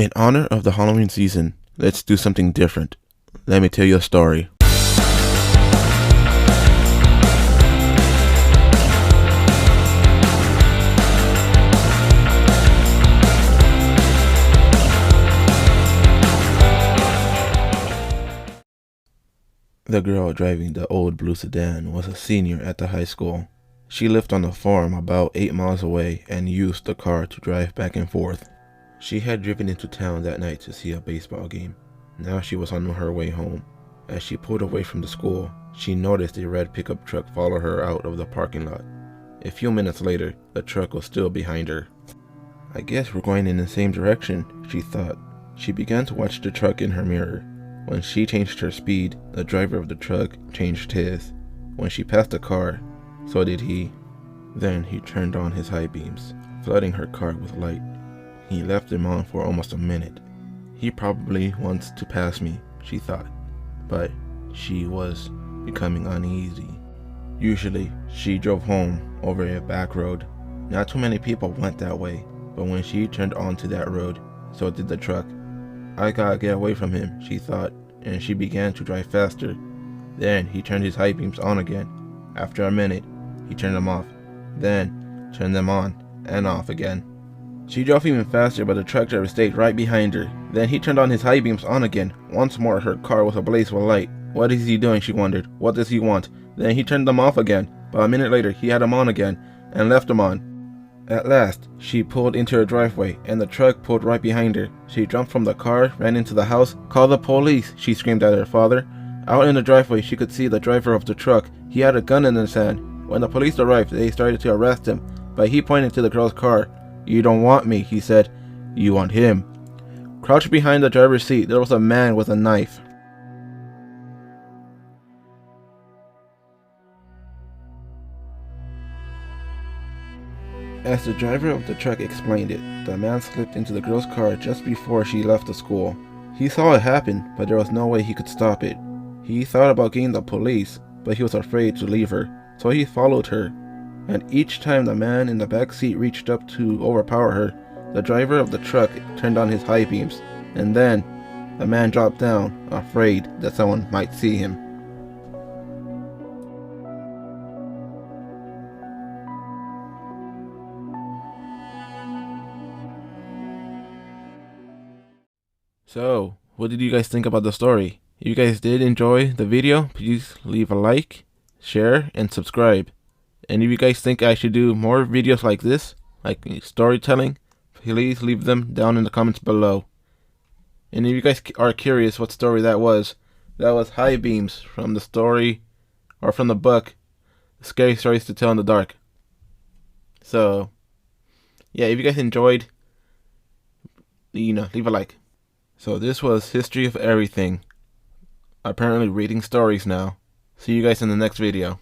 In honor of the Halloween season, let's do something different. Let me tell you a story. The girl driving the old blue sedan was a senior at the high school. She lived on a farm about 8 miles away and used the car to drive back and forth. She had driven into town that night to see a baseball game. Now she was on her way home. As she pulled away from the school, she noticed a red pickup truck follow her out of the parking lot. A few minutes later, the truck was still behind her. "I guess we're going in the same direction," she thought. She began to watch the truck in her mirror. When she changed her speed, the driver of the truck changed his. When she passed the car, so did he. Then he turned on his high beams, flooding her car with light. He left them on for almost a minute. He probably wants to pass me, she thought, but she was becoming uneasy. Usually, she drove home over a back road. Not too many people went that way, but when she turned onto that road, so did the truck. "I gotta get away from him," she thought, and she began to drive faster. Then he turned his high beams on again. After a minute, he turned them off, then turned them on and off again. She drove even faster, but the truck driver stayed right behind her. Then he turned on his high beams on again. Once more, her car was ablaze with light. What is he doing, she wondered. What does he want? Then he turned them off again, but a minute later, he had them on again and left them on. At last, she pulled into her driveway, and the truck pulled right behind her. She jumped from the car, ran into the house. "Call the police," she screamed at her father. Out in the driveway, she could see the driver of the truck. He had a gun in his hand. When the police arrived, they started to arrest him, but he pointed to the girl's car. "You don't want me," he said. "You want him." Crouched behind the driver's seat, there was a man with a knife. As the driver of the truck explained it, the man slipped into the girl's car just before she left the school. He saw it happen, but there was no way he could stop it. He thought about getting the police, but he was afraid to leave her, so he followed her. And each time the man in the back seat reached up to overpower her, the driver of the truck turned on his high beams, and then the man dropped down, afraid that someone might see him. So, what did you guys think about the story? If you guys did enjoy the video, please leave a like, share, and subscribe. And if you guys think I should do more videos like this, like storytelling, please leave them down in the comments below. And if you guys are curious what story that was High Beams from the story, or from the book, Scary Stories to Tell in the Dark. So, yeah, if you guys enjoyed, leave a like. So this was History of Everything. Apparently reading stories now. See you guys in the next video.